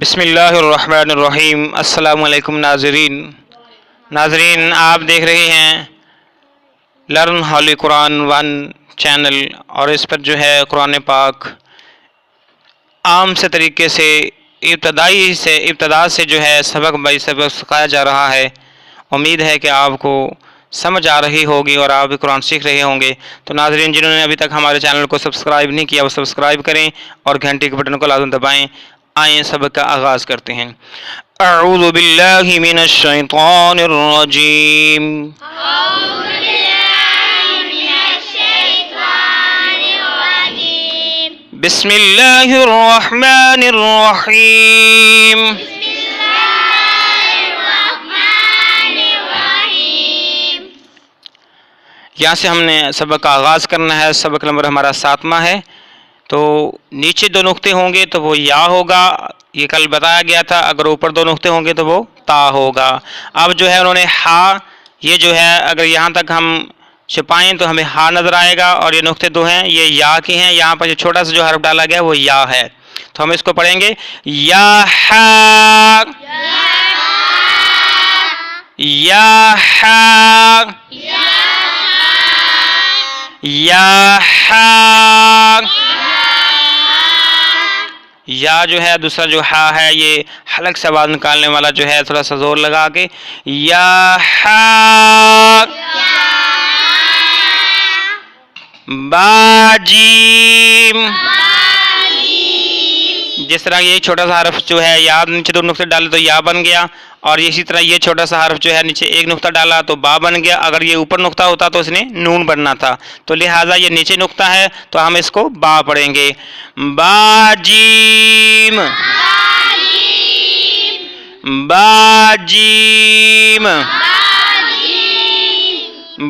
بسم اللہ الرحمن الرحیم۔ السلام علیکم ناظرین، آپ دیکھ رہے ہیں لرن ہولی قرآن ون چینل، اور اس پر جو ہے قرآن پاک عام سے طریقے سے ابتدا سے جو ہے سبق بائی سبق سکھایا جا رہا ہے۔ امید ہے کہ آپ کو سمجھ آ رہی ہوگی اور آپ بھی قرآن سیکھ رہے ہوں گے۔ تو ناظرین، جنہوں نے ابھی تک ہمارے چینل کو سبسکرائب نہیں کیا وہ سبسکرائب کریں اور گھنٹی کے بٹن کو لازم دبائیں۔ آئیں سبق کا آغاز کرتے ہیں۔ اعوذ باللہ من الشیطان الرجیم۔ بسم اللہ الرحمن الرحیم۔ یہاں سے ہم نے سبق کا آغاز کرنا ہے۔ سبق نمبر ہمارا 7واں ہے۔ تو نیچے دو نقطے ہوں گے تو وہ یا ہوگا، یہ کل بتایا گیا تھا۔ اگر اوپر دو نقطے ہوں گے تو وہ تا ہوگا۔ اب جو ہے انہوں نے ہا، یہ جو ہے اگر یہاں تک ہم چھپائیں تو ہمیں ہا نظر آئے گا، اور یہ نقطے دو ہیں یہ یا کے ہیں۔ یہاں پر جو چھوٹا سا جو حرف ڈالا گیا وہ یا ہے، تو ہم اس کو پڑھیں گے یا ہا، یا ہا، یا ہا۔ یا جو ہے دوسرا جو ہا ہے یہ حلق سے آواز نکالنے والا جو ہے، تھوڑا سا زور لگا کے یا ہا۔ با جیم، جس طرح یہ چھوٹا سا حرف جو ہے یا نیچے دو نقطے ڈالے تو یا بن گیا، اور اسی طرح یہ چھوٹا سا حرف جو ہے نیچے ایک نقطہ ڈالا تو با بن گیا۔ اگر یہ اوپر نقطہ ہوتا تو اس نے نون بننا تھا، تو لہٰذا یہ نیچے نقطہ ہے تو ہم اس کو با پڑھیں گے۔ با جیم، با جیم،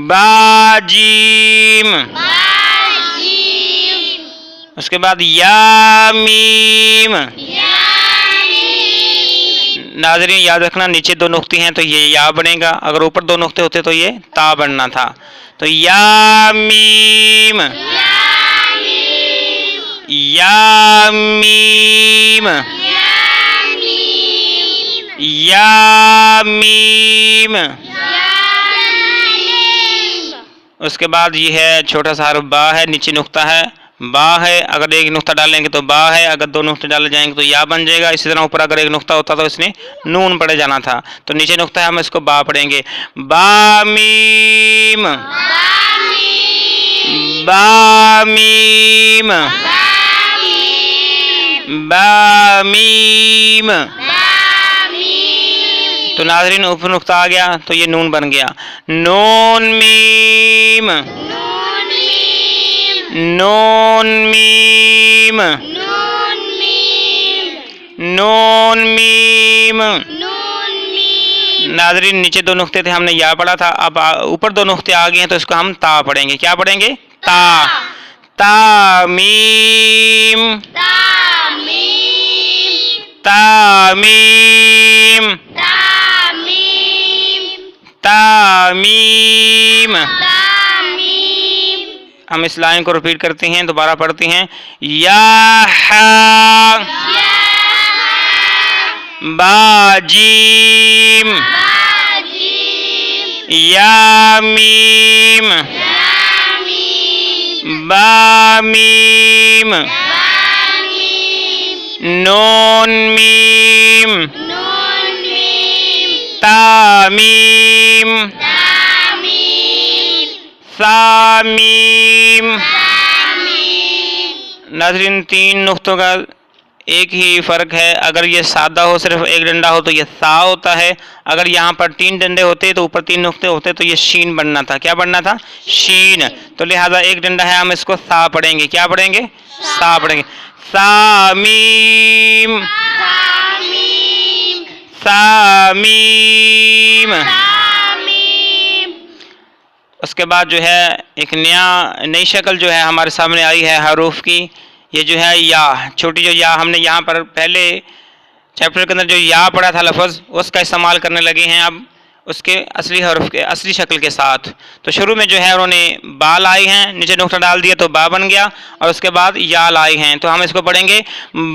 با جیم۔ اس کے بعد یا میم۔ ناظرین یاد رکھنا نیچے دو نقطے ہیں تو یہ یا بنے گا، اگر اوپر دو نقطے ہوتے تو یہ تا بننا تھا۔ تو یا میم، یا میم، یا میم۔ اس کے بعد یہ ہے چھوٹا سا حرف با ہے، نیچے نقطہ ہے با ہے، اگر ایک نقطہ ڈالیں گے تو با ہے، اگر دو نقطے ڈالے جائیں گے تو یا بن جائے گا۔ اسی طرح اوپر اگر ایک نقطہ ہوتا تو اس نے نون پڑے جانا تھا، تو نیچے نقطہ ہے ہم اس کو با پڑھیں گے۔ با میم، با میم، با میم۔ تو ناظرین اوپر نقطہ آ گیا تو یہ نون بن گیا۔ نون میم، نون میم، نون میم۔ ناظرین نیچے دو نقطے تھے، ہم نے یا پڑھا تھا، اب اوپر دو نقطے آ گئے ہیں تو اس کو ہم تا پڑھیں گے۔ کیا پڑھیں گے؟ تا۔ تا میم، تا میم، تا میم۔ ہم اس لائن کو ریپیٹ کرتے ہیں، دوبارہ پڑھتے ہیں۔ یا ہا، با جیم، یا میم، با میم، نون میم، تا میم، سا میم۔ ناظرین تین نقطوں کا ایک ہی فرق ہے، اگر یہ سادہ ہو صرف ایک ڈنڈا ہو تو یہ سا ہوتا ہے، اگر یہاں پر تین ڈنڈے ہوتے تو اوپر تین نقطے ہوتے تو یہ شین بننا تھا۔ کیا بننا تھا؟ شین۔ تو لہٰذا ایک ڈنڈا ہے ہم اس کو سا پڑھیں گے۔ کیا پڑھیں گے؟ سا پڑھیں گے۔ سا میم، سا میم۔ اس کے بعد جو ہے ایک نئی شکل جو ہے ہمارے سامنے آئی ہے حروف کی، یہ جو ہے یا، چھوٹی جو یا ہم نے یہاں پر پہلے چیپٹر کے اندر جو یا پڑھا تھا لفظ، اس کا استعمال کرنے لگے ہیں اب اس کے اصلی حرف کے اصلی شکل کے ساتھ۔ تو شروع میں جو ہے انہوں نے با لائی ہیں، نیچے نقطہ ڈال دیا تو با بن گیا، اور اس کے بعد یا لائی ہیں تو ہم اس کو پڑھیں گے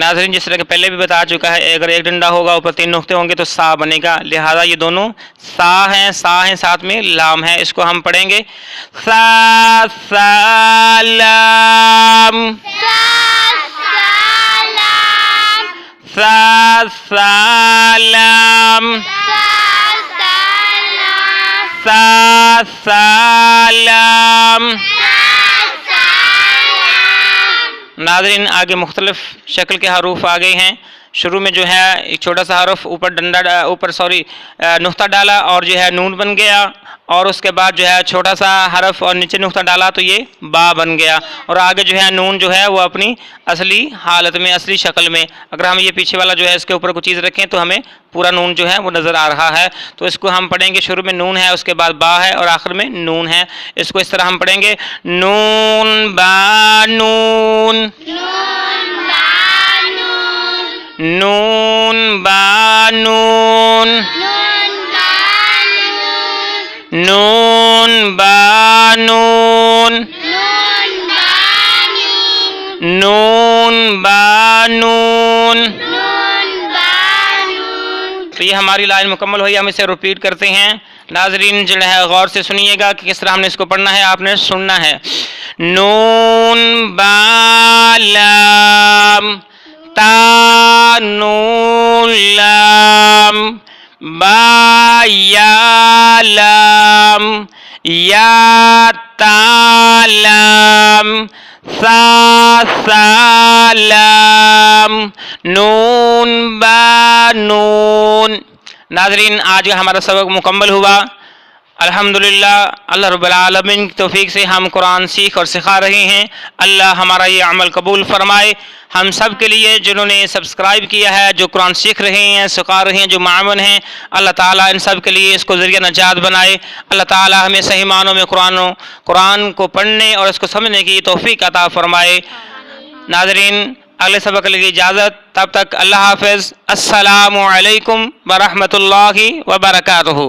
ناظرین جس طرح کہ پہلے بھی بتا چکا ہے، اگر ایک ڈنڈا ہوگا اوپر 3 نقطے ہوں گے تو سا بنے گا، لہذا یہ دونوں سا ہیں ساتھ میں لام ہے. اس کو ہم پڑھیں گے سا سالام سا سالام سا سالام. ناظرین آگے مختلف شکل کے حروف آ گئے ہیں. شروع میں جو ہے ایک چھوٹا سا حرف اوپر نقطہ ڈالا اور جو ہے نون بن گیا، اور اس کے بعد جو ہے چھوٹا سا حرف اور نیچے نقطہ ڈالا تو یہ با بن گیا، اور آگے جو ہے نون جو ہے وہ اپنی اصلی حالت میں اصلی شکل میں. اگر ہم یہ پیچھے والا جو ہے اس کے اوپر کوئی چیز رکھیں تو ہمیں پورا نون جو ہے وہ نظر آ رہا ہے. تو اس کو ہم پڑھیں گے، شروع میں نون ہے، اس کے بعد با ہے اور آخر میں نون ہے. اس کو اس طرح ہم پڑھیں گے نون با نون نون با نون نون با نون نون با نون. تو یہ ہماری لائن مکمل ہوئی. ہم اسے ریپیٹ کرتے ہیں. ناظرین جو ہے غور سے سنیے گا کہ کس طرح ہم نے اس کو پڑھنا ہے، آپ نے سننا ہے. نون با لام تا نون لام با یا لام یا تا لام سا سا لام نون با نون. ناظرین آج کا ہمارا سبق مکمل ہوا الحمدللہ. اللہ رب العالمین کی توفیق سے ہم قرآن سیکھ اور سکھا رہے ہیں. اللہ ہمارا یہ عمل قبول فرمائے. ہم سب کے لیے جنہوں نے سبسکرائب کیا ہے، جو قرآن سیکھ رہے ہیں سکھا رہے ہیں، جو معاون ہیں، اللہ تعالیٰ ان سب کے لیے اس کو ذریعہ نجات بنائے. اللہ تعالیٰ ہمیں صحیح معنوں میں قرآن کو پڑھنے اور اس کو سمجھنے کی توفیق عطا فرمائے. ناظرین اگلے سبق کے لیے اجازت، تب تک اللہ حافظ. السلام علیکم ورحمۃ اللہ وبرکاتہ.